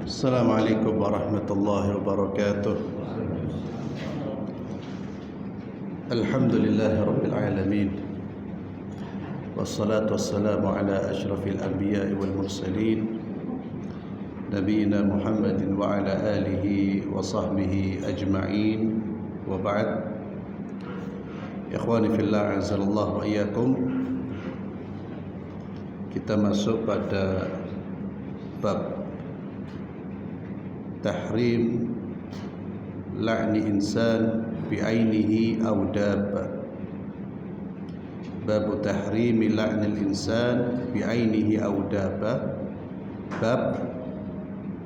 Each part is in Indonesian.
Assalamualaikum warahmatullahi wabarakatuh. Alhamdulillahi rabbil alamin. Wassalatu wassalamu ala asyrafil anbiya'i wal mursalin Nabiina Muhammadin wa ala alihi wa sahbihi ajma'in. Wa ba'd. Ikhwani fillah, azzalallahu wa iyyakum. Kita masuk pada bab tahrim la'ni insan bi'ainihi aw dabba. Bab tahrim la'ni insan bi'ainihi aw dabba. Bab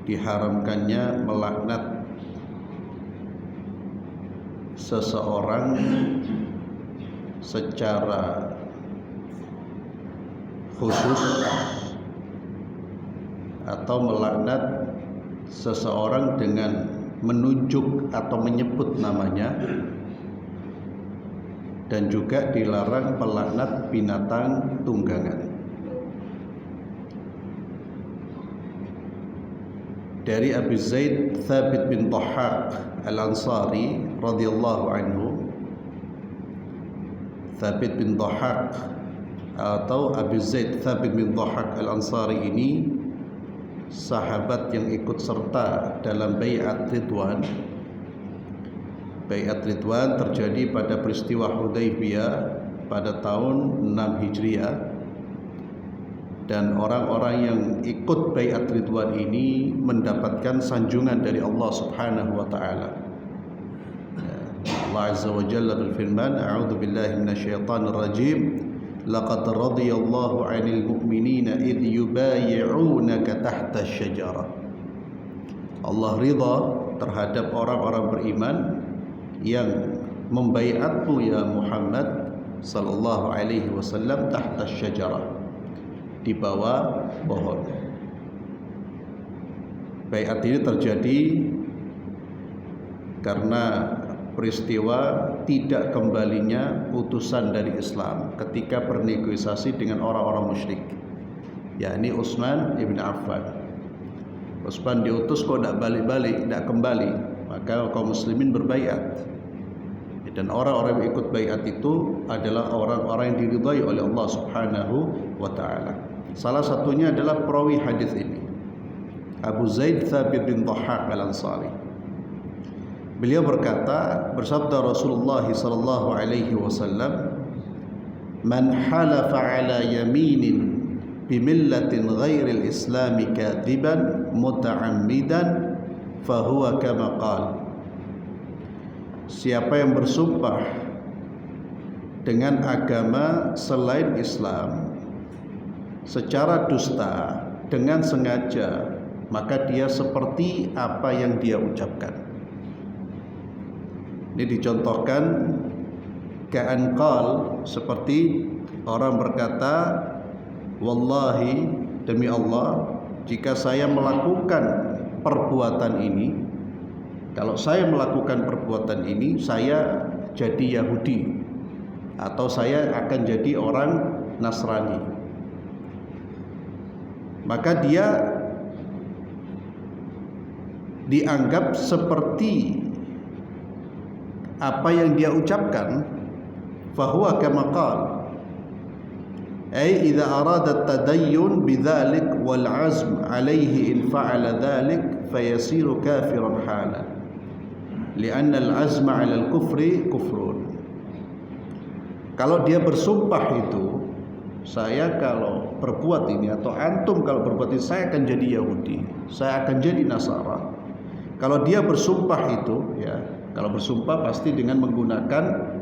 diharamkannya melaknat seseorang secara khusus atau melaknat seseorang dengan menunjuk atau menyebut namanya, dan juga dilarang melaknat binatang tunggangan. Dari Abu Zaid Thabit bin Dhahhak Al-Ansari radhiyallahu anhu. Thabit bin Dhahhak atau Abu Zaid Thabit bin Dhahhak Al-Ansari ini sahabat yang ikut serta dalam Bai'at Ridwan. Bai'at Ridwan terjadi pada peristiwa Hudaybiyah pada tahun 6 Hijriah. Dan orang-orang yang ikut Bai'at Ridwan ini mendapatkan sanjungan dari Allah Subhanahu wa taala. Allah Azza wa Jalla berfirman, A'udzu billahi minasyaitonir rajim. Laqad radiyallahu 'anil mu'minina idh yubayyi'unaka tahta asy-syajarah. Allah ridha terhadap orang-orang beriman yang membaiatmu ya Muhammad sallallahu alaihi wasallam tahta asy-syajarah, di bawah pohon. Baiat ini terjadi karena peristiwa tidak kembalinya utusan dari Islam ketika bernegosiasi dengan orang-orang musyrik, yakni Utsman ibn Affan. Utsman diutus kok tidak balik-balik, tidak kembali, maka kaum muslimin berbaiat. Dan orang-orang yang ikut baiat itu adalah orang-orang yang diridhai oleh Allah Subhanahu wa taala. Salah satunya adalah perawi hadis ini, Abu Zaid Thabit bin Dhahhak Al-Ansari. Beliau berkata, bersabda Rasulullah sallallahu alaihi wasallam, "Man halafa ala yaminin bimillatin ghairil islami kadziban muta'ammidan fahuwa kama qala." Siapa yang bersumpah dengan agama selain Islam secara dusta dengan sengaja, maka dia seperti apa yang dia ucapkan. Ini dicontohkan ka'an qal, seperti orang berkata, wallahi, demi Allah, jika saya melakukan perbuatan ini, kalau saya melakukan perbuatan ini, saya jadi Yahudi atau saya akan jadi orang Nasrani. Maka dia dianggap seperti apa yang dia ucapkan. Fahuwa kama qala, ay idza arada at-tadayyun bidzalik wal azm alayhi in fa'ala dzalik fayasiru kafiran halan li'anna al-azma 'ala al-kufri kufrun. Kalau dia bersumpah itu, saya kalau berbuat ini, atau antum kalau berbuat ini, saya akan jadi Yahudi, saya akan jadi Nasara. Kalau dia bersumpah itu, ya, kalau bersumpah pasti dengan menggunakan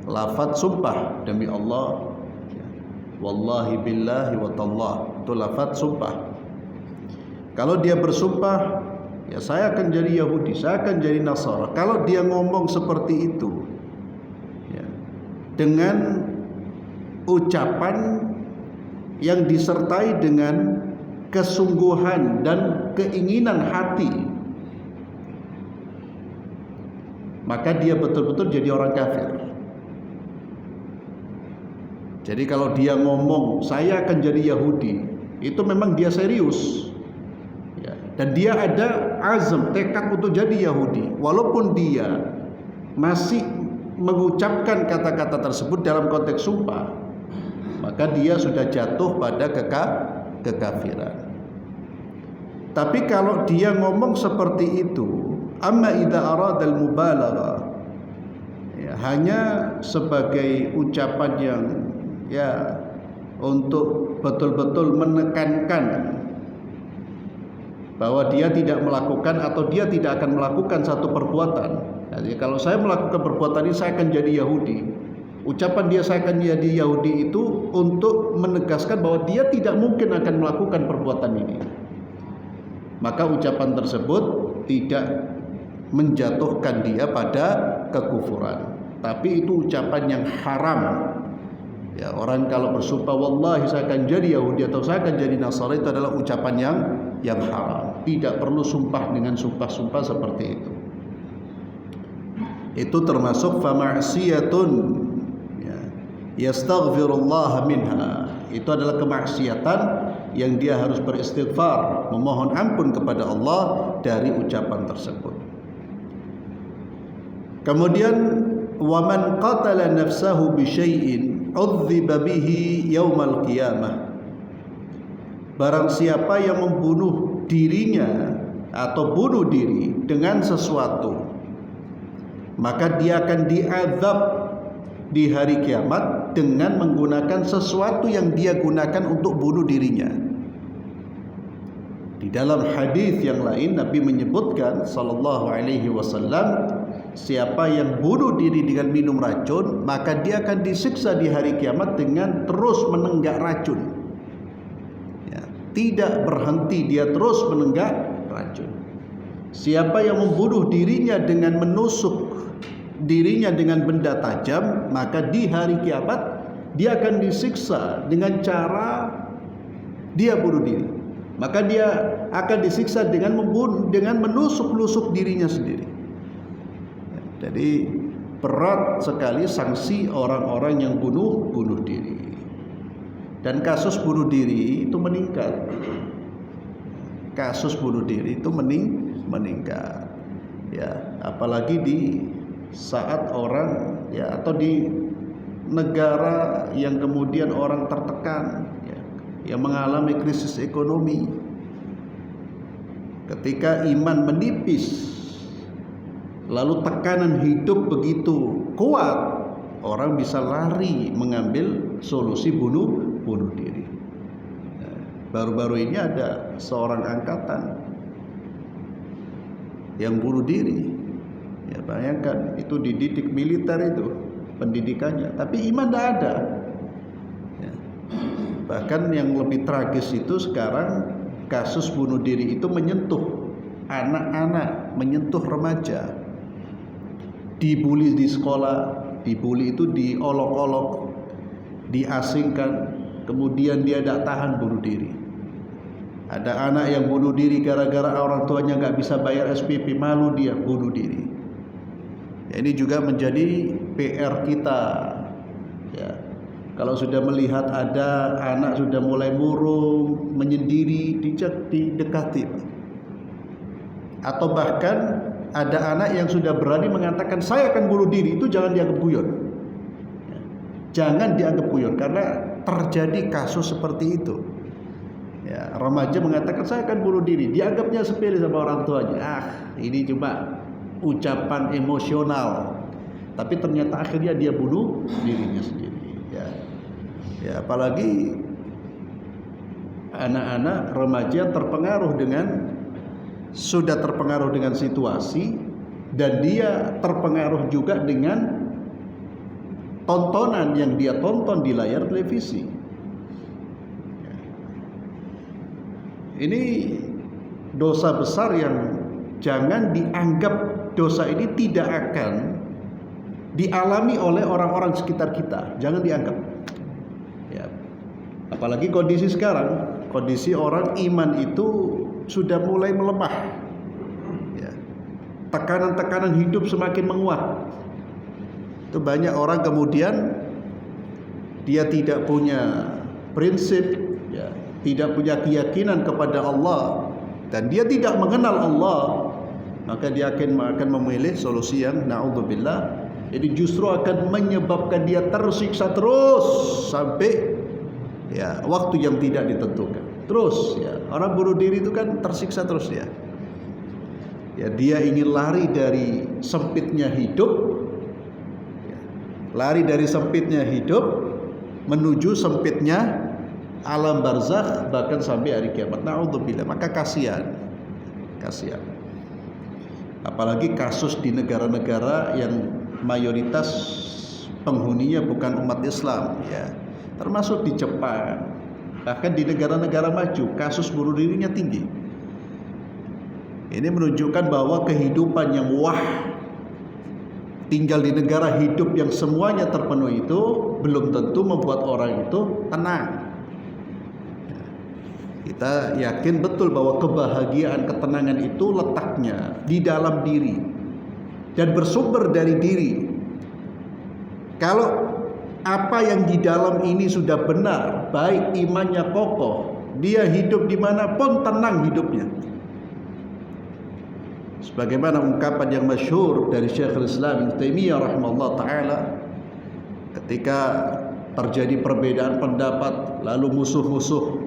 lafaz sumpah, demi Allah, wallahi billahi wa tallah, itu lafaz sumpah. Kalau dia bersumpah, ya saya akan jadi Yahudi, saya akan jadi Nasara. Kalau dia ngomong seperti itu, ya, dengan ucapan yang disertai dengan kesungguhan dan keinginan hati, maka dia betul-betul jadi orang kafir. Jadi kalau dia ngomong saya akan jadi Yahudi, itu memang dia serius, ya. dan dia ada azam, tekad untuk jadi Yahudi, walaupun dia masih mengucapkan kata-kata tersebut dalam konteks sumpah, maka dia sudah jatuh pada kekafiran. Tapi kalau dia ngomong seperti itu, amma idza arada al-mubalagha, ya, hanya sebagai ucapan yang ya untuk betul-betul menekankan bahwa dia tidak melakukan atau dia tidak akan melakukan satu perbuatan. Jadi kalau saya melakukan perbuatan ini saya akan jadi Yahudi. Ucapan dia saya akan jadi Yahudi itu untuk menegaskan bahwa dia tidak mungkin akan melakukan perbuatan ini. Maka ucapan tersebut tidak menjatuhkan dia pada kekufuran, tapi itu ucapan yang haram. Ya, orang kalau bersumpah wallahi saya akan jadi Yahudi atau saya akan jadi Nasrani, itu adalah ucapan yang haram. Tidak perlu sumpah dengan sumpah-sumpah seperti itu. Itu termasuk fama'siyatun, ya, yastaghfirullah minha. Itu adalah kemaksiatan yang dia harus beristighfar, memohon ampun kepada Allah dari ucapan tersebut. Kemudian wa man qatala nafsahu bi syai'in udziba bihi yaumal qiyamah. Barang siapa yang membunuh dirinya atau bunuh diri dengan sesuatu, maka dia akan diazab di hari kiamat dengan menggunakan sesuatu yang dia gunakan untuk bunuh dirinya. Di dalam hadis yang lain Nabi menyebutkan sallallahu alaihi wasallam, siapa yang bunuh diri dengan minum racun, maka dia akan disiksa di hari kiamat dengan terus menenggak racun. Ya, tidak berhenti, dia terus menenggak racun. Siapa yang membunuh dirinya dengan menusuk dirinya dengan benda tajam, maka di hari kiamat dia akan disiksa dengan cara dia bunuh diri. Maka dia akan disiksa dengan membunuh, dengan menusuk-nusuk dirinya sendiri. Jadi berat sekali sanksi orang-orang yang bunuh diri. Dan kasus bunuh diri itu meningkat. Kasus bunuh diri itu meningkat. Ya, apalagi di saat orang ya atau di negara yang kemudian orang tertekan, ya, yang mengalami krisis ekonomi. Ketika iman menipis, lalu tekanan hidup begitu kuat, orang bisa lari mengambil solusi bunuh diri. Baru-baru ini ada seorang angkatan yang bunuh diri. Ya, bayangkan itu dididik militer itu pendidikannya, tapi iman tidak ada. Ya. Bahkan yang lebih tragis itu sekarang kasus bunuh diri itu menyentuh anak-anak, menyentuh remaja. Dibully di sekolah, dibully itu diolok-olok, diasingkan, kemudian dia tidak tahan bunuh diri. Ada anak yang bunuh diri gara-gara orang tuanya nggak bisa bayar SPP, malu dia bunuh diri. Ya, ini juga menjadi PR kita. Ya, kalau sudah melihat ada anak sudah mulai murung, menyendiri, didekati. Atau bahkan ada anak yang sudah berani mengatakan saya akan bunuh diri, itu jangan dianggap guyon. Ya, jangan dianggap guyon karena terjadi kasus seperti itu. Ya, remaja mengatakan saya akan bunuh diri, dianggapnya sepele sama orang tuanya. Ini cuma ucapan emosional, tapi ternyata akhirnya dia bunuh dirinya sendiri. Ya, ya apalagi anak-anak remaja sudah terpengaruh dengan situasi, dan dia terpengaruh juga dengan tontonan yang dia tonton di layar televisi. Ini dosa besar yang jangan dianggap dosa ini tidak akan dialami oleh orang-orang sekitar kita. Jangan dianggap. Ya. Apalagi kondisi sekarang, kondisi orang iman itu sudah mulai melemah. Ya. Tekanan-tekanan hidup semakin menguat. Itu banyak orang kemudian dia tidak punya prinsip, ya, tidak punya keyakinan kepada Allah, dan dia tidak mengenal Allah, maka dia akan memilih solusi yang na'udzubillah. Jadi justru akan menyebabkan dia tersiksa terus sampai ya waktu yang tidak ditentukan. Terus ya, orang bunuh diri itu kan tersiksa terus ya. Ya, dia ingin lari dari sempitnya hidup, ya, lari dari sempitnya hidup menuju sempitnya alam barzakh, bahkan sampai hari kiamat. Na'udzubillah. Maka kasihan. Apalagi kasus di negara-negara yang mayoritas penghuninya bukan umat Islam, ya, termasuk di Jepang, bahkan di negara-negara maju kasus bunuh dirinya tinggi. Ini menunjukkan bahwa kehidupan yang tinggal di negara hidup yang semuanya terpenuhi itu belum tentu membuat orang itu tenang. Kita yakin betul bahwa kebahagiaan, ketenangan itu letaknya di dalam diri dan bersumber dari diri. Kalau apa yang di dalam ini sudah benar, baik imannya kokoh, dia hidup dimanapun tenang hidupnya. Sebagaimana ungkapan yang masyhur dari Syekhul Islam Ibnu Taimiyah rahimahullah taala, ketika terjadi perbedaan pendapat, lalu musuh-musuh,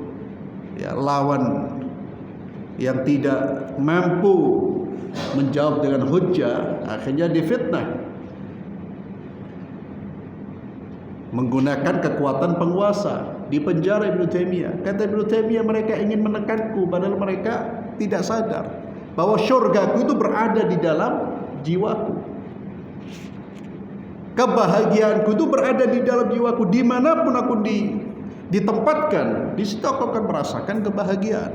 ya, lawan yang tidak mampu menjawab dengan hujjah, akhirnya difitnah menggunakan kekuatan penguasa, dipenjara Ibnu Taimiyah. Kata Ibnu Taimiyah, mereka ingin menekanku, padahal mereka tidak sadar bahwa syurgaku itu berada di dalam jiwaku. Kebahagiaanku itu berada di dalam jiwaku. Dimanapun aku ditempatkan, di situ aku akan merasakan kebahagiaan.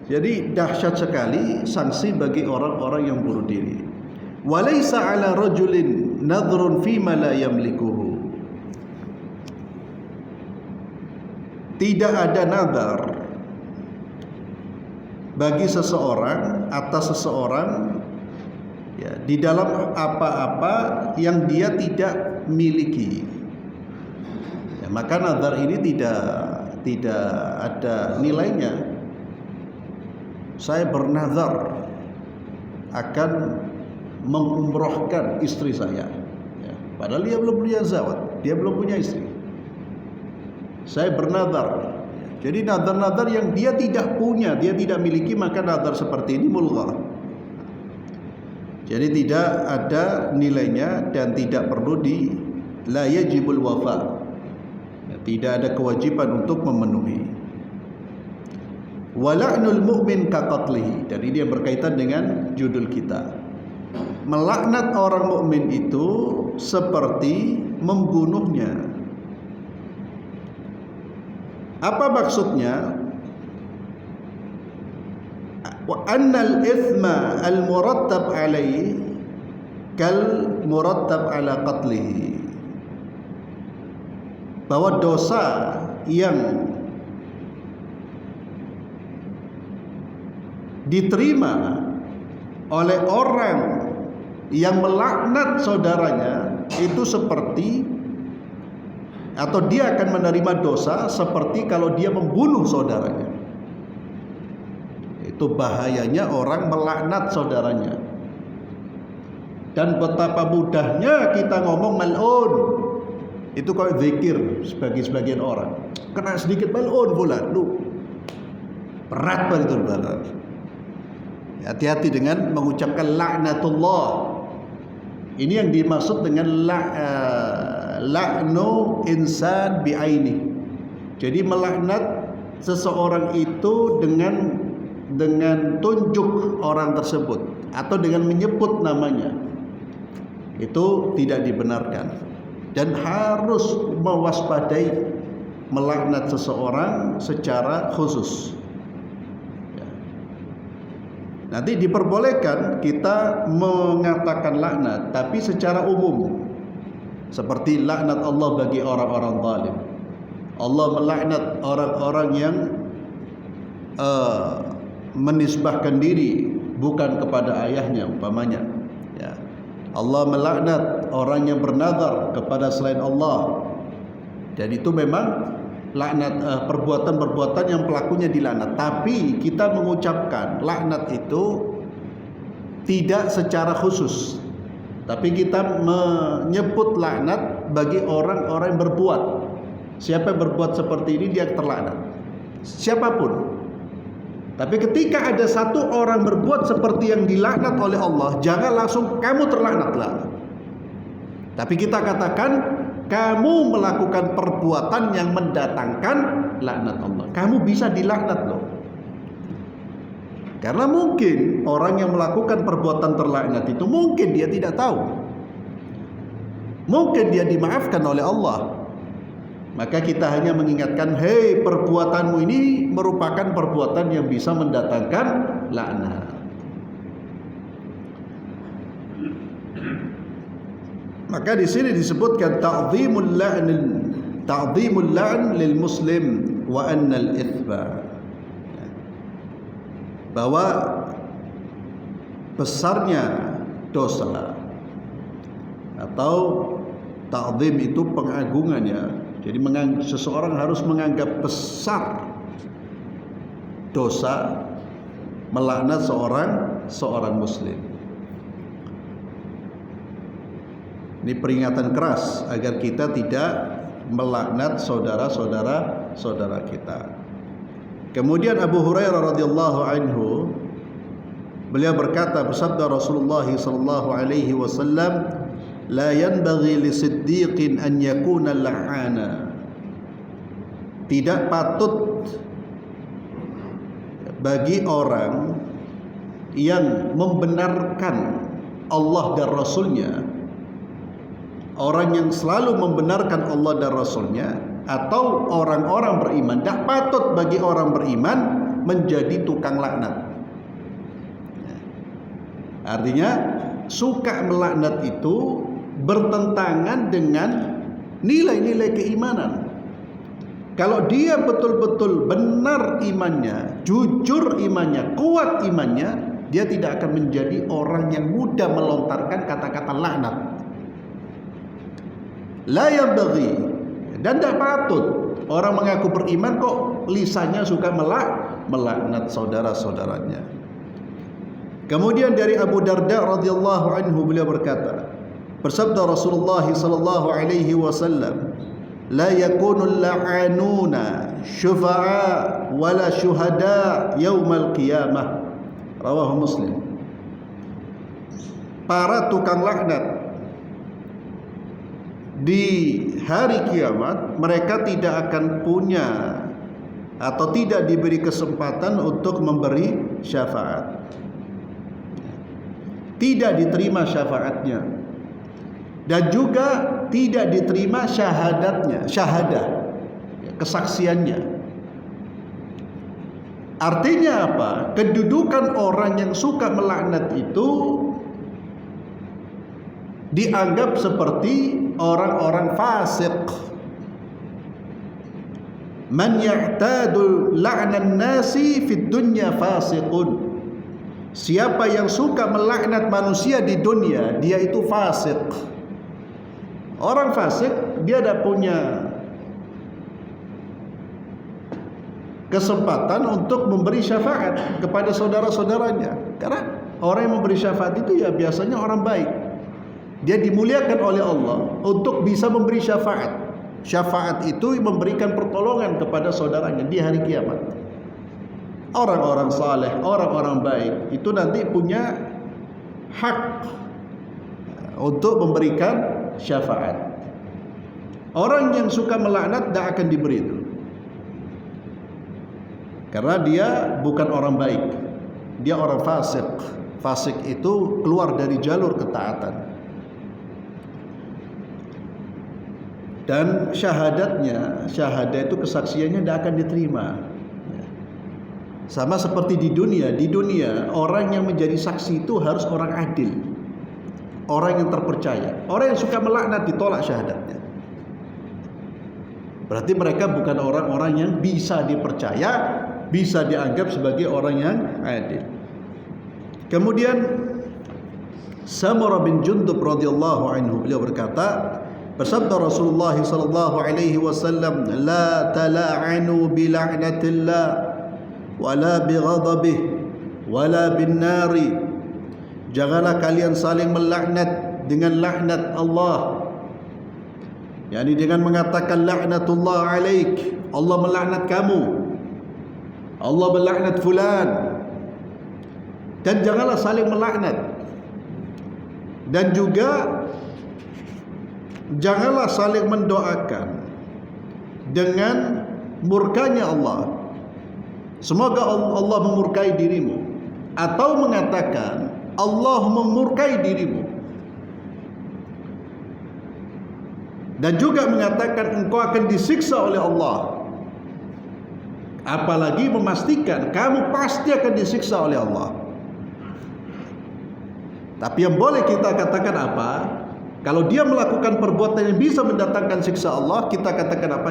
Jadi dahsyat sekali sanksi bagi orang-orang yang bunuh diri. Walaysa 'ala rajulin nadhrun fima la yamlikuhu. Tidak ada nadar bagi seseorang atas seseorang, ya, di dalam apa-apa yang dia tidak miliki. Ya, maka nazar ini tidak ada nilainya. Saya bernazar akan mengumrohkan istri saya, ya, padahal dia belum punya zawat, dia belum punya istri. Saya bernazar. Jadi nazar-nazar yang dia tidak punya, dia tidak miliki, maka nazar seperti ini mulghah. Jadi tidak ada nilainya dan tidak perlu la yajibul wafa. Tidak ada kewajiban untuk memenuhi. Wala'nul mu'min kaqatlihi. Dan ini yang berkaitan dengan judul kita. Melaknat orang mukmin itu seperti membunuhnya. Apa maksudnya? Wa annal ithma al murattab alaihi kal murattab ala qatlihi. Bahwa dosa yang diterima oleh orang yang melaknat saudaranya itu seperti, atau dia akan menerima dosa seperti kalau dia membunuh saudaranya. Itu bahayanya orang melaknat saudaranya. Dan betapa mudahnya kita ngomong mal'un. Itu kayak zikir bagi sebagian orang. Kena sedikit mal'un fulan, lu berat banget itu berat. Hati-hati dengan mengucapkan laknatullah. Ini yang dimaksud dengan la'nu insan bi'aini. Jadi melaknat seseorang itu dengan tunjuk orang tersebut atau dengan menyebut namanya. Itu tidak dibenarkan dan harus mewaspadai melaknat seseorang secara khusus. Nanti diperbolehkan kita mengatakan laknat, tapi secara umum. Seperti laknat Allah bagi orang-orang zalim. Allah melaknat orang-orang yang menisbahkan diri bukan kepada ayahnya umpamanya. Ya. Allah melaknat orang yang bernazar kepada selain Allah. Dan itu memang perbuatan-perbuatan yang pelakunya dilaknat. Tapi kita mengucapkan laknat itu tidak secara khusus, tapi kita menyebut laknat bagi orang-orang yang berbuat. Siapa yang berbuat seperti ini dia terlaknat, siapapun. Tapi ketika ada satu orang berbuat seperti yang dilaknat oleh Allah, jangan langsung kamu terlaknatlah. Tapi kita katakan kamu melakukan perbuatan yang mendatangkan laknat Allah. Kamu bisa dilaknat loh. Karena mungkin orang yang melakukan perbuatan terlaknat itu mungkin dia tidak tahu. Mungkin dia dimaafkan oleh Allah. Maka kita hanya mengingatkan, hei, perbuatanmu ini merupakan perbuatan yang bisa mendatangkan laknat. Maka di sini disebutkan ta'zimul la'n lil muslim wa annal itsba. Bahwa besarnya dosa atau ta'zim itu pengagungannya. Jadi seseorang harus menganggap besar dosa melaknat seorang muslim. Ini peringatan keras agar kita tidak melaknat saudara kita. Kemudian Abu Hurairah radhiyallahu anhu, beliau berkata, bersabda Rasulullah sallallahu alaihi wasallam, la yanbaghi lisiddiqin an yakuna la'ana. Tidak patut bagi orang yang membenarkan Allah dan Rasulnya, orang yang selalu membenarkan Allah dan Rasulnya, atau orang-orang beriman, tidak patut bagi orang beriman menjadi tukang laknat. Artinya suka melaknat itu bertentangan dengan nilai-nilai keimanan. Kalau dia betul-betul benar imannya, jujur imannya, kuat imannya, dia tidak akan menjadi orang yang mudah melontarkan kata-kata laknat. La yanbaghi, dan tidak patut orang mengaku beriman kok lisannya suka melaknat saudara-saudaranya. Kemudian dari Abu Darda radhiyallahu anhu, beliau berkata, bersabda Rasulullah sallallahu alaihi wasallam, la yakunul la'anuna syufa'a wala syuhada yaumal qiyamah. Rawahu Muslim. Para tukang laknat di hari kiamat mereka tidak akan punya atau tidak diberi kesempatan untuk memberi syafaat. Tidak diterima syafaatnya, dan juga tidak diterima syahadah, kesaksiannya. Artinya apa? Kedudukan orang yang suka melaknat itu dianggap seperti orang-orang fasik. Man ya'tadu la'nan nasi fid dunya fasiqun. Siapa yang suka melaknat manusia di dunia, dia itu fasik. Orang fasik dia tidak punya kesempatan untuk memberi syafaat kepada saudara-saudaranya. Karena orang yang memberi syafaat itu ya biasanya orang baik. Dia dimuliakan oleh Allah untuk bisa memberi syafaat. Syafaat itu memberikan pertolongan kepada saudaranya di hari kiamat. Orang-orang saleh, orang-orang baik itu nanti punya hak untuk memberikan syafaat. Orang yang suka melaknat tidak akan diberi itu, karena dia bukan orang baik, dia orang fasik. Fasik itu keluar dari jalur ketaatan. Dan syahadat itu kesaksiannya tidak akan diterima. Sama seperti di dunia orang yang menjadi saksi itu harus orang adil, orang yang terpercaya. Orang yang suka melaknat ditolak syahadatnya. Berarti mereka bukan orang-orang yang bisa dipercaya, bisa dianggap sebagai orang yang adil. Kemudian Samurah bin Jundub radhiyallahu anhu, beliau berkata, Bersabda Rasulullah sallallahu alaihi wasallam, "La tala'anu bi la'natillah wala bi ghadabihi wala bin nari." Janganlah kalian saling melaknat dengan laknat Allah. yakni dengan mengatakan laknatullah alaik, Allah melaknat kamu, Allah melaknat fulan. Dan janganlah saling melaknat. Dan juga janganlah saling mendoakan dengan murkanya Allah. Semoga Allah memurkai dirimu, atau mengatakan Allah memurkai dirimu. Dan juga mengatakan engkau akan disiksa oleh Allah. Apalagi memastikan kamu pasti akan disiksa oleh Allah. Tapi yang boleh kita katakan apa? Kalau dia melakukan perbuatan yang bisa mendatangkan siksa Allah, kita katakan apa?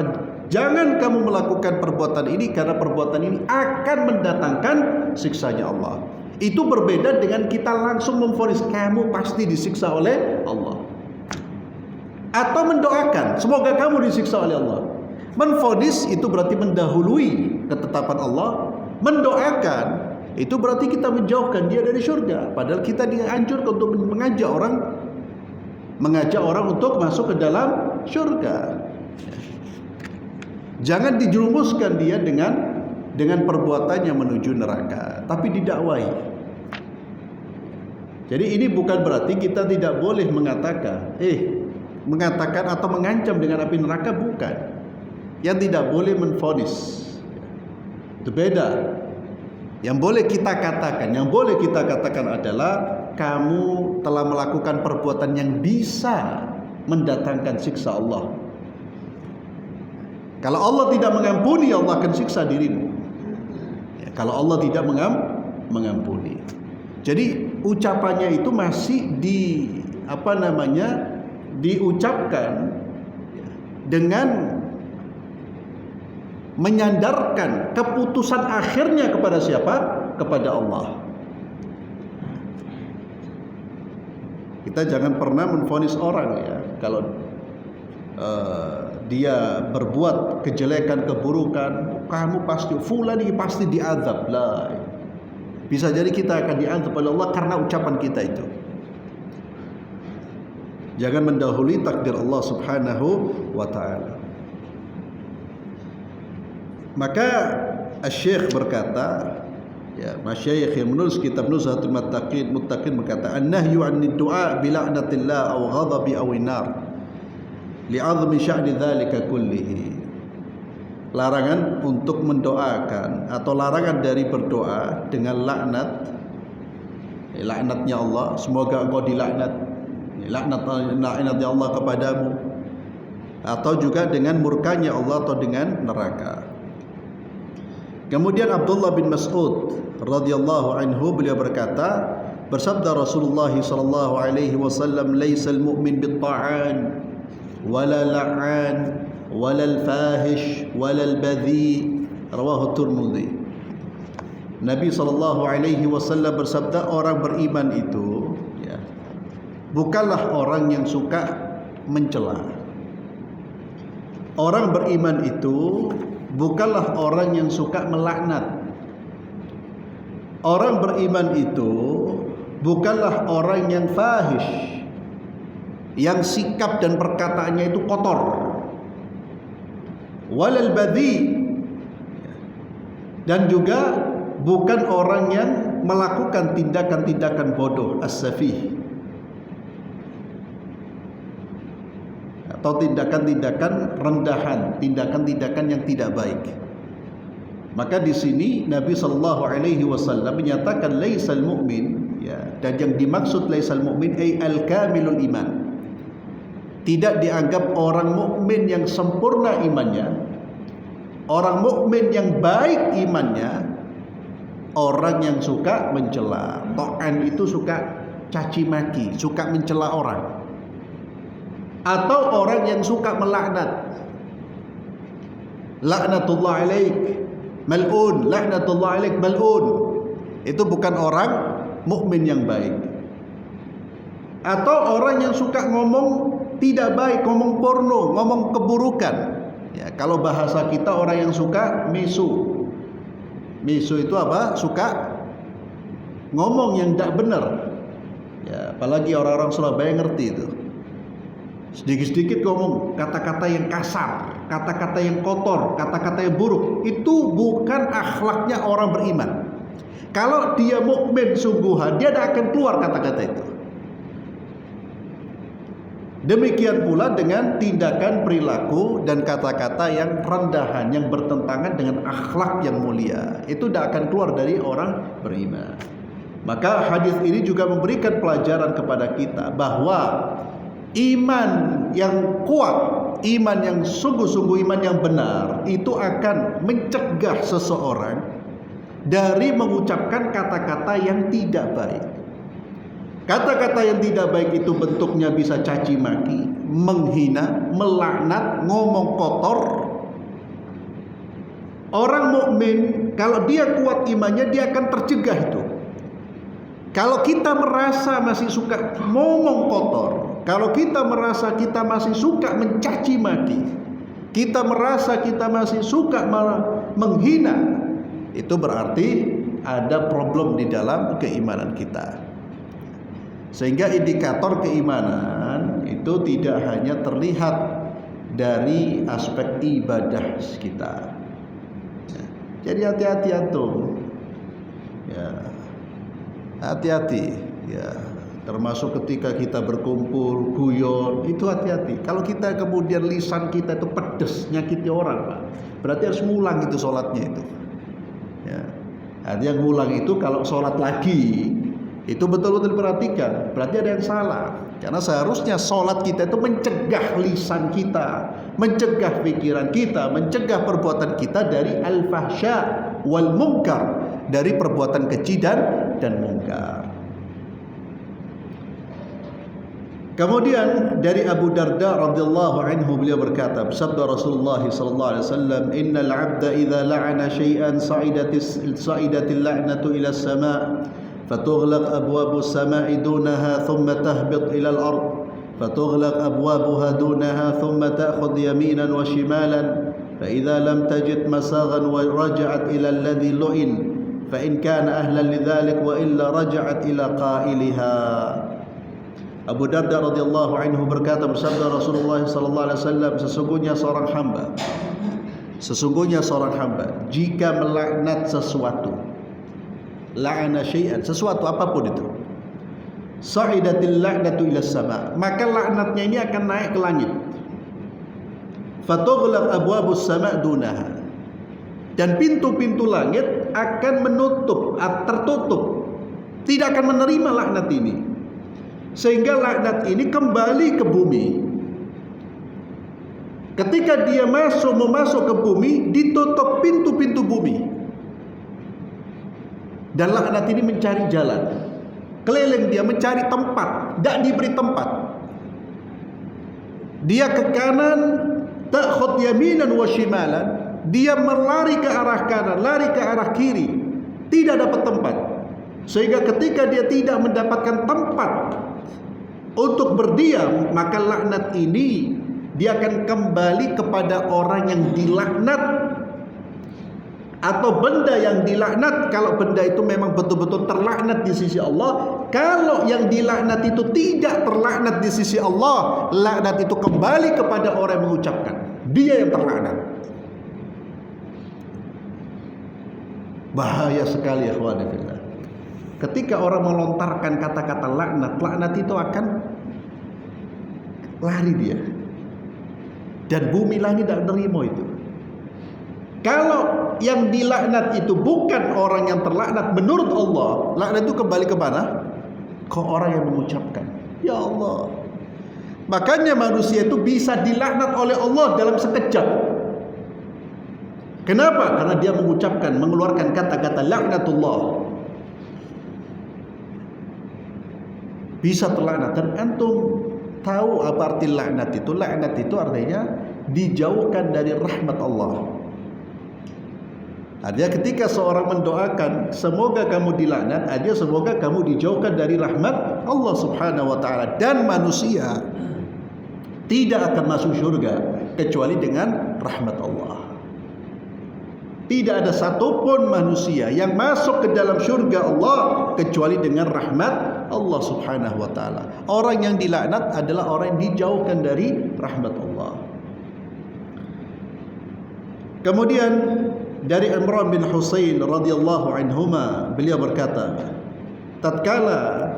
Jangan kamu melakukan perbuatan ini, karena perbuatan ini akan mendatangkan siksanya Allah. Itu berbeda dengan kita langsung memvonis kamu pasti disiksa oleh Allah. Atau mendoakan semoga kamu disiksa oleh Allah. Menvonis itu berarti mendahului ketetapan Allah. Mendoakan itu berarti kita menjauhkan dia dari surga. Padahal kita dianjurkan untuk mengajak orang untuk masuk ke dalam surga. Jangan dijerumuskan dia dengan perbuatannya menuju neraka, tapi didakwahi. Jadi ini bukan berarti kita tidak boleh mengatakan atau mengancam dengan api neraka, bukan. Yang tidak boleh menvonis, itu beda. Yang boleh kita katakan adalah kamu telah melakukan perbuatan yang bisa mendatangkan siksa Allah. Kalau Allah tidak mengampuni, Allah akan siksa dirimu. Kalau Allah tidak mengampuni. Jadi ucapannya itu masih diucapkan dengan menyandarkan keputusan akhirnya kepada siapa? Kepada Allah. Kita jangan pernah menvonis orang ya, kalau dia berbuat kejelekan, keburukan, kamu pasti fulan ini pasti diazab lah. Bisa jadi kita akan diazab oleh Allah karena ucapan kita itu. Jangan mendahului takdir Allah Subhanahu wa taala. Maka Asy-Syaikh berkata, ya, masyayikh yang menulis kitab Nuzhatul Muttaqin berkata, an-nahyu 'anid du'a bi la'natillah aw ghadabi aw nar li'azmi sya'ni dzalika kullihi. Larangan untuk mendoakan atau larangan dari berdoa dengan laknatnya Allah, semoga engkau dilaknat, laknatnya Allah kepadamu, atau juga dengan murkanya Allah atau dengan neraka. Kemudian Abdullah bin Mas'ud radhiyallahu anhu, beliau berkata, bersabda Rasulullah sallallahu alaihi wasallam, laisal mu'min bit-ta'an wala la'an wala al-fahish wala al-badhi, rawahu Tirmidzi. Nabi sallallahu alaihi wasallam bersabda, orang beriman itu ya, bukanlah orang yang suka mencela. Orang beriman itu bukanlah orang yang suka melaknat. Orang beriman itu bukanlah orang yang fahish, yang sikap dan perkataannya itu kotor. Walal badhi, dan juga bukan orang yang melakukan tindakan-tindakan bodoh, as-safih, atau tindakan-tindakan rendahan, tindakan-tindakan yang tidak baik. Maka di sini Nabi sallallahu alaihi wasallam menyatakan laisal mu'min, ya, dan yang dimaksud laisal mu'min ay al-kamilul iman. Tidak dianggap orang mukmin yang sempurna imannya, orang mukmin yang baik imannya, orang yang suka mencela. Ta'an itu suka caci maki, suka mencela orang. Atau orang yang suka melaknat. Laknatullah alaik mal'un, laknatullah alaik mal'un. Itu bukan orang mukmin yang baik. Atau orang yang suka ngomong tidak baik, ngomong porno, ngomong keburukan. Ya, kalau bahasa kita orang yang suka misu. Misu itu apa? Suka ngomong yang tidak benar. Ya, apalagi orang-orang Surabaya ngerti itu. Sedikit-sedikit ngomong kata-kata yang kasar, kata-kata yang kotor, kata-kata yang buruk. Itu bukan akhlaknya orang beriman. Kalau dia mukmin sungguhan, dia tidak akan keluar kata-kata itu. Demikian pula dengan tindakan, perilaku dan kata-kata yang rendahan, yang bertentangan dengan akhlak yang mulia. Itu tidak akan keluar dari orang beriman. Maka hadis ini juga memberikan pelajaran kepada kita bahwa iman yang kuat, iman yang sungguh-sungguh, iman yang benar, itu akan mencegah seseorang dari mengucapkan kata-kata yang tidak baik. Kata-kata yang tidak baik itu bentuknya bisa caci maki, menghina, melaknat, ngomong kotor. Orang mukmin kalau dia kuat imannya, dia akan tercegah itu. Kalau kita merasa masih suka ngomong kotor, kalau kita merasa kita masih suka mencaci maki, kita merasa kita masih suka menghina, itu berarti ada problem di dalam keimanan kita. Sehingga indikator keimanan itu tidak hanya terlihat dari aspek ibadah kita. Jadi hati-hati antum. Ya. Hati-hati ya. Termasuk ketika kita berkumpul, guyon, itu hati-hati. Kalau kita kemudian lisan kita itu pedes, nyakiti orang, Pak, berarti harus ngulang itu sholatnya itu. Ya. Artinya ngulang itu kalau sholat lagi, itu betul-betul diperhatikan, berarti ada yang salah. Karena seharusnya sholat kita itu mencegah lisan kita, mencegah pikiran kita, mencegah perbuatan kita dari al-fahsya wal munkar, dari perbuatan keji dan munkar. Kemudian dari Abu Darda radhiyallahu anhu, beliau berkata, sabda Rasulullah sallallahu alaihi wasallam, innal 'abda idza la'ana syai'an sa'idatil la'natu ila as-sama' فتغلق أبواب السماء دونها ثم تهبط إلى الأرض فتغلق أبوابها دونها ثم تأخذ يمينا وشمالا فإذا لم تجد مساغا ورجعت إلى الذي لئن فإن كان أهلا لذلك وإلا رجعت إلى قائلها. Abu Darda radhiyallahu anhu berkata, bersabda Rasulullah sallallahu alaihi wasallam, sesungguhnya seorang hamba jika melaknat sesuatu, la'ana syai'an, sesuatu apapun itu, sa'idatil la'natu ila sama, maka laknatnya ini akan naik ke langit. Fatughlaq abwabus sama' dunaha, dan pintu-pintu langit akan tertutup, tidak akan menerima laknat ini, sehingga laknat ini kembali ke bumi. Ketika dia mau masuk ke bumi, ditutup pintu-pintu bumi. Dan laknat ini mencari jalan, keliling dia mencari tempat, tidak diberi tempat. Dia ke kanan, ta'khud yaminan wa shimalan, dia melari ke arah kanan, lari ke arah kiri, tidak dapat tempat. Sehingga ketika dia tidak mendapatkan tempat untuk berdiam, maka laknat ini dia akan kembali kepada orang yang dilaknat atau benda yang dilaknat. Kalau benda itu memang betul-betul terlaknat di sisi Allah, kalau yang dilaknat itu tidak terlaknat di sisi Allah, laknat itu kembali kepada orang yang mengucapkan, dia yang terlaknat. Bahaya sekali ya ikhwan fillah. Ketika orang melontarkan kata-kata laknat itu akan lari dia, dan bumi langit tidak menerima itu. Kalau yang dilaknat itu bukan orang yang terlaknat menurut Allah, laknat itu kembali ke mana? Ke orang yang mengucapkan. Ya Allah. Makanya manusia itu bisa dilaknat oleh Allah dalam sekejap. Kenapa? Karena dia mengucapkan, mengeluarkan kata-kata laknatullah. Bisa terlaknat. Dan antum tahu apa arti laknat itu? Laknat itu artinya dijauhkan dari rahmat Allah. Artinya ketika seorang mendoakan semoga kamu dilaknat, artinya semoga kamu dijauhkan dari rahmat Allah subhanahu wa ta'ala. Dan manusia tidak akan masuk surga kecuali dengan rahmat Allah. Tidak ada satupun manusia yang masuk ke dalam surga Allah kecuali dengan rahmat Allah Subhanahu wa taala. Orang yang dilaknat adalah orang yang dijauhkan dari rahmat Allah. Kemudian dari Imran bin Husain radhiyallahu anhuma, beliau berkata, tatkala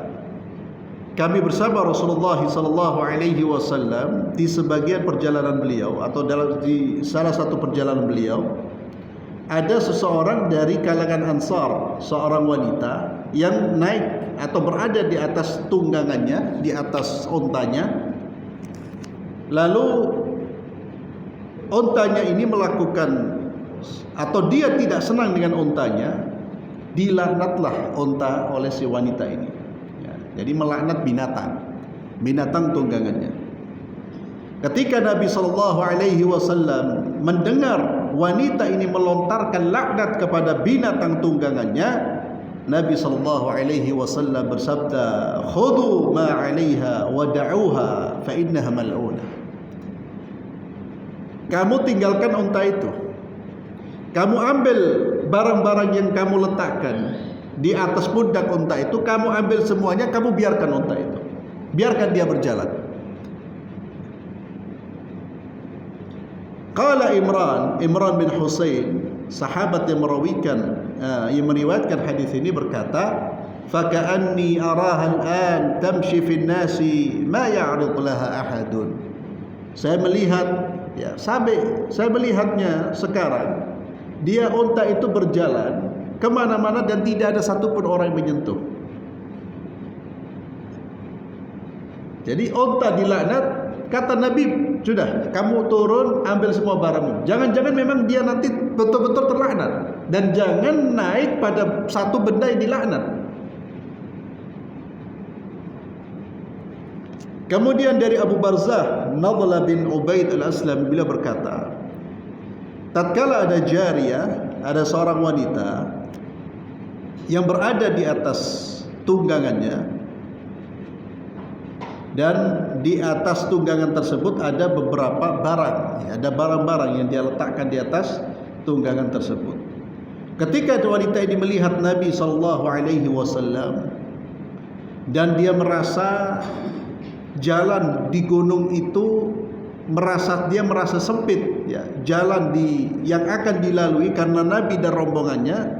kami bersama Rasulullah sallallahu alaihi wasallam di sebagian perjalanan beliau atau di salah satu perjalanan beliau, ada seseorang dari kalangan Ansar, seorang wanita yang naik atau berada di atas tunggangannya, di atas ontanya. Lalu ontanya ini melakukan, atau dia tidak senang dengan ontanya, dilaknatlah onta oleh si wanita ini. Ya, jadi melaknat binatang tunggangannya. Ketika Nabi SAW mendengar wanita ini melontarkan laknat kepada binatang tunggangannya, Nabi SAW bersabda, "Khudhu ma 'alaiha wa da'uha fa innaha mal'unah." Kamu tinggalkan unta itu. Kamu ambil barang-barang yang kamu letakkan di atas pundak unta itu, kamu ambil semuanya, kamu biarkan unta itu. Biarkan dia berjalan. Qala Imran bin Husain, sahabat yang meriwayatkan hadis ini berkata, "Faka'anni araha al-an tamshi fi an-nasi ma ya'rid laha ahadun." Saya melihatnya sekarang, dia unta itu berjalan kemana-mana dan tidak ada satupun orang yang menyentuh. Jadi unta dilaknat, kata Nabi, sudah, kamu turun, ambil semua barangmu. Jangan-jangan memang dia nanti betul-betul terlaknat. Dan jangan naik pada satu benda yang dilaknat. Kemudian dari Abu Barzah, Nadla bin Ubaid al-Aslam, beliau berkata, tatkala ada jariyah, ada seorang wanita yang berada di atas tunggangannya, dan di atas tunggangan tersebut ada beberapa barang, ada barang-barang yang dia letakkan di atas tunggangan tersebut. Ketika wanita ini melihat Nabi SAW dan dia merasa jalan di gunung itu dia merasa sempit, ya, jalan yang akan dilalui karena Nabi dan rombongannya.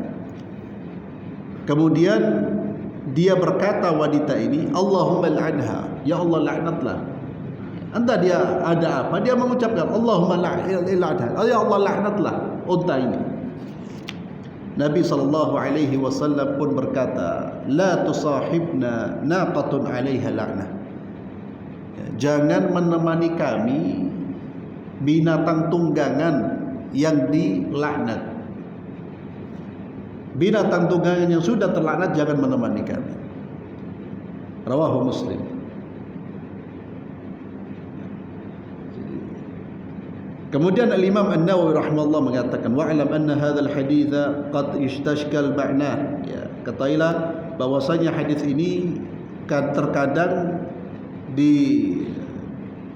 Kemudian dia berkata, wanita ini, Allahumma la'anha, ya Allah laknatlah. Entah dia ada apa, dia mengucapkan Allahumma la'anha, ya Allah laknatlah unta ini. Nabi SAW pun berkata, la tusahibna naqatun 'alaiha la'nah. Jangan menemani kami binatang tunggangan yang dilaknat. Binatang tunggangan yang sudah terlaknat jangan menemani kami. Rawahu Muslim. Kemudian Al-Imam An-Nawawi rahimahullah mengatakan, wa'lam anna hadzal haditsa qad istashkal ma'na. Ya, ketahuilah bahwasanya hadis ini terkadang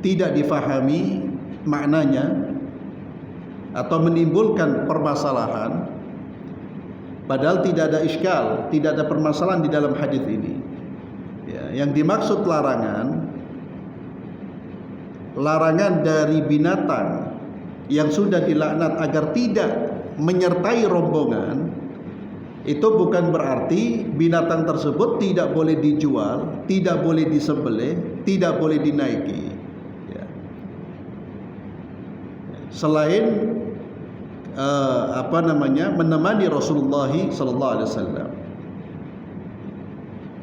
tidak difahami maknanya atau menimbulkan permasalahan. Padahal tidak ada iskal, tidak ada permasalahan di dalam hadis ini. Ya, yang dimaksud larangan dari binatang yang sudah dilaknat agar tidak menyertai rombongan, itu bukan berarti binatang tersebut tidak boleh dijual, tidak boleh disembelih, tidak boleh dinaiki. Ya. Selain menemani Rasulullah SAW.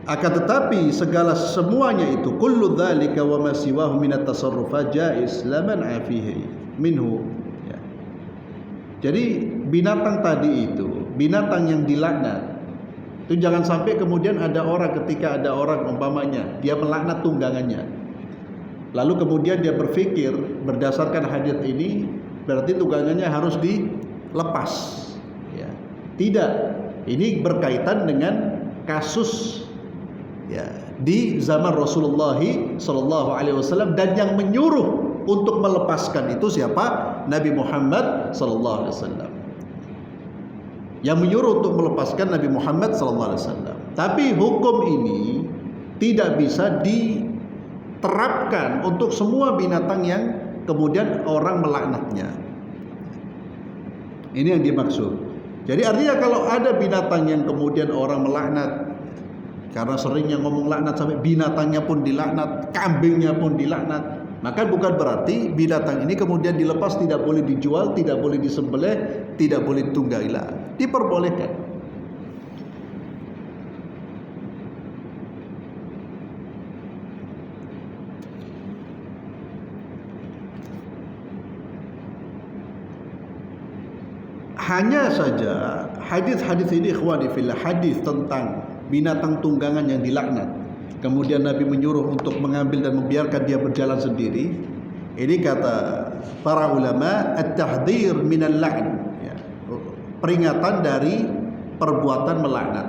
Akan tetapi semuanya itu kullu dzalika wa ma siwahu min at-tasarrufat jaiz la man'a fihi minhu. Ya. Jadi binatang tadi itu, binatang yang dilaknat itu jangan sampai kemudian ketika ada orang umpamanya dia melaknat tunggangannya, lalu kemudian dia berpikir berdasarkan hadis ini berarti tunggangannya harus dilepas. Ya. Tidak, ini berkaitan dengan kasus, ya, di zaman Rasulullah SAW dan yang menyuruh untuk melepaskan itu siapa? Nabi Muhammad sallallahu alaihi wasallam. Yang menyuruh untuk melepaskan Nabi Muhammad sallallahu alaihi wasallam. Tapi hukum ini tidak bisa diterapkan untuk semua binatang yang kemudian orang melaknatnya. Ini yang dimaksud. Jadi artinya kalau ada binatang yang kemudian orang melaknat, karena seringnya ngomong laknat sampai binatangnya pun dilaknat, kambingnya pun dilaknat, maka bukan berarti binatang ini kemudian dilepas, tidak boleh dijual, tidak boleh disembelih, tidak boleh ditunggangi. Diperbolehkan. Hanya saja hadis-hadis ini ikhwani fillah, hadis tentang binatang tunggangan yang dilaknat, kemudian Nabi menyuruh untuk mengambil dan membiarkan dia berjalan sendiri. Ini kata para ulama at-tahdhir minal la'n, ya, peringatan dari perbuatan melaknat.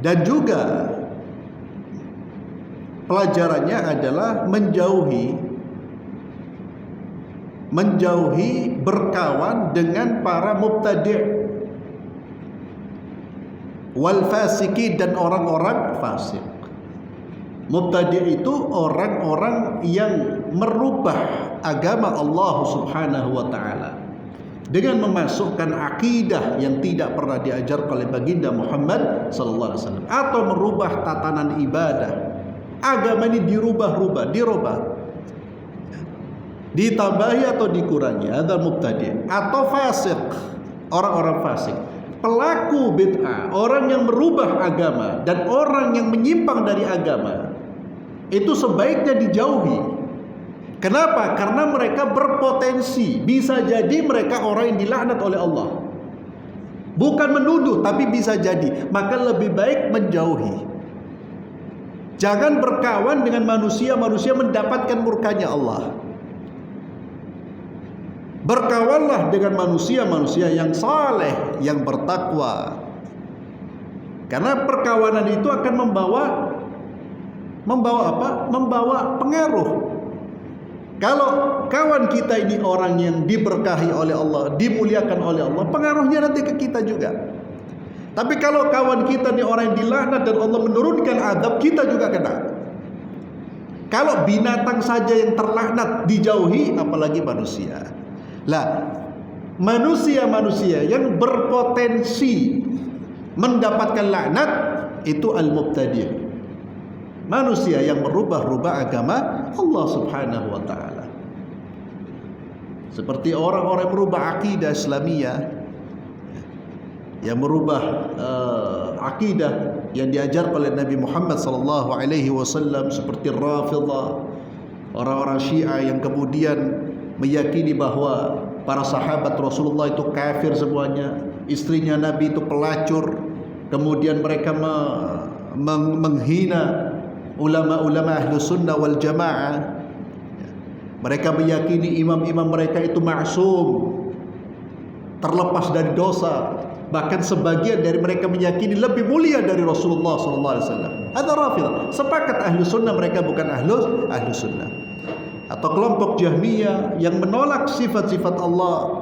Dan juga pelajarannya adalah menjauhi berkawan dengan para mubtadi' wal fasiki, dan orang-orang fasik. Mubtadi' itu orang-orang yang merubah agama Allah Subhanahu wa taala dengan memasukkan akidah yang tidak pernah diajarkan oleh baginda Muhammad sallallahu alaihi wasallam, atau merubah tatanan ibadah. Agama ini dirubah, ditambahi atau dikurangi. Ada mubtadi' atau fasik, orang-orang fasik. Pelaku bid'ah, orang yang merubah agama dan orang yang menyimpang dari agama, itu sebaiknya dijauhi. Kenapa? Karena mereka berpotensi, bisa jadi mereka orang yang dilaknat oleh Allah. Bukan menuduh, tapi bisa jadi. Maka lebih baik menjauhi. Jangan berkawan dengan manusia-manusia mendapatkan murkanya Allah. Berkawanlah dengan manusia-manusia yang saleh, yang bertakwa. Karena perkawanan itu akan membawa apa? Membawa pengaruh. Kalau kawan kita ini orang yang diberkahi oleh Allah, dimuliakan oleh Allah, pengaruhnya nanti ke kita juga. Tapi kalau kawan kita ini orang yang dilaknat dan Allah menurunkan azab, kita juga kena. Kalau binatang saja yang terlaknat dijauhi, apalagi manusia. Lah, manusia-manusia yang berpotensi mendapatkan laknat itu al-mubtadi'. Manusia yang merubah-rubah agama Allah Subhanahu wa taala. Seperti orang-orang yang merubah akidah Islamiyah, yang merubah akidah yang diajar oleh Nabi Muhammad sallallahu alaihi wasallam, seperti Rafidhah, orang-orang Syiah yang kemudian meyakini bahwa para sahabat Rasulullah itu kafir semuanya, istrinya Nabi itu pelacur, kemudian mereka menghina ulama-ulama ahlu sunnah wal jamaah. Mereka meyakini imam-imam mereka itu ma'sum, terlepas dari dosa. Bahkan sebagian dari mereka meyakini lebih mulia dari Rasulullah SAW. Ada Rafidah, sepakat ahlu sunnah mereka bukan ahlu sunnah. Atau kelompok Jahmiyah yang menolak sifat-sifat Allah,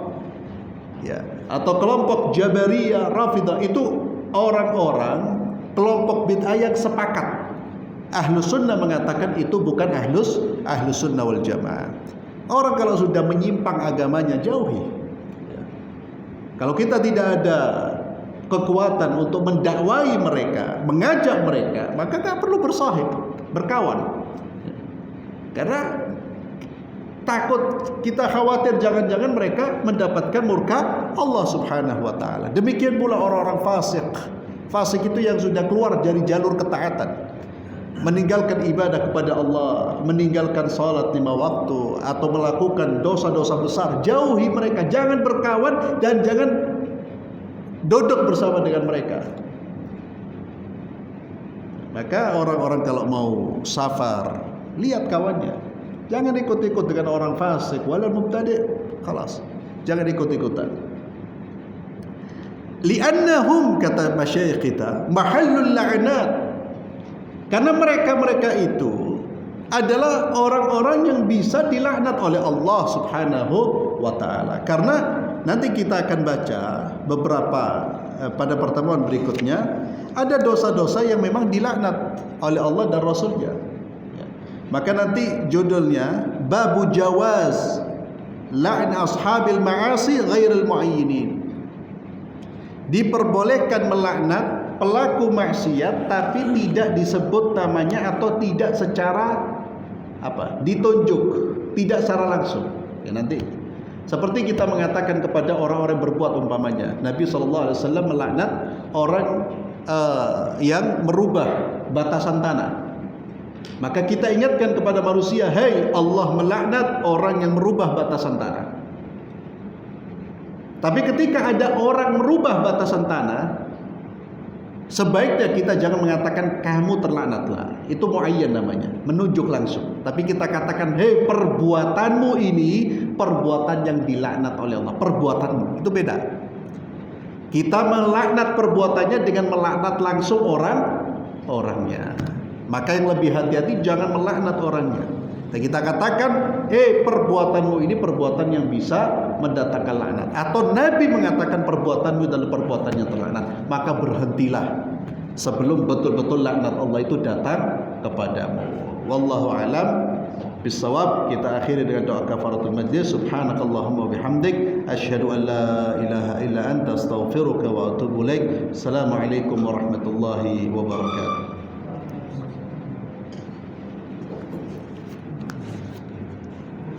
ya. Atau kelompok Jabariyah, Rafidah, itu orang-orang kelompok bid'ah yang sepakat. Ahlu sunnah mengatakan itu bukan ahlu sunnah wal jamaah. Orang kalau sudah menyimpang agamanya, jauhi. Ya. Kalau kita tidak ada kekuatan untuk mendakwai mereka, mengajak mereka, maka tidak perlu bersahib, berkawan. Ya. Karena takut, kita khawatir jangan-jangan mereka mendapatkan murka Allah Subhanahu wa taala. Demikian pula orang-orang fasik. Fasik itu yang sudah keluar dari jalur ketaatan, meninggalkan ibadah kepada Allah, meninggalkan salat 5 waktu, atau melakukan dosa-dosa besar. Jauhi mereka, jangan berkawan dan jangan duduk bersama dengan mereka. Maka orang-orang kalau mau safar, lihat kawannya. Jangan ikut-ikut dengan orang fasik, wala mubtadi', khalas. Jangan ikut-ikutan. Li'annahum, kata masyayikh kita, mahallul la'nat. Karena mereka-mereka itu adalah orang-orang yang bisa dilaknat oleh Allah Subhanahu wa taala. Karena nanti kita akan baca beberapa pada pertemuan berikutnya, ada dosa-dosa yang memang dilaknat oleh Allah dan Rasulnya. Maka nanti judulnya Babu Jawaz La'n Ashabil Ma'asi Ghairil Mu'ayyinin. Diperbolehkan melaknat pelaku maksiat tapi tidak disebut namanya atau tidak secara ditunjuk, tidak secara langsung. Ya, nanti seperti kita mengatakan kepada orang-orang berbuat umpamanya Nabi SAW melaknat orang yang merubah batasan tanah. Maka kita ingatkan kepada manusia, hei, Allah melaknat orang yang merubah batasan tanah. Tapi ketika ada orang merubah batasan tanah, sebaiknya kita jangan mengatakan kamu terlaknatlah. Itu muayyan namanya, menunjuk langsung. Tapi kita katakan, hei, perbuatanmu ini perbuatan yang dilaknat oleh Allah. Perbuatanmu itu beda. Kita melaknat perbuatannya dengan melaknat langsung orangnya. Maka yang lebih hati-hati jangan melaknat orangnya. Dan kita katakan, perbuatanmu ini perbuatan yang bisa mendatangkan laknat. Atau Nabi mengatakan perbuatanmu adalah perbuatan yang terlaknat. Maka berhentilah sebelum betul-betul laknat Allah itu datang kepadamu. Wallahu a'lam bissawab. Kita akhiri dengan doa kafaratul majlis. Subhanakallahumma wabihamdik, asyhadu an la ilaha illa anta astaghfiruka wa atubu ilaik. Assalamualaikum warahmatullahi wabarakatuh.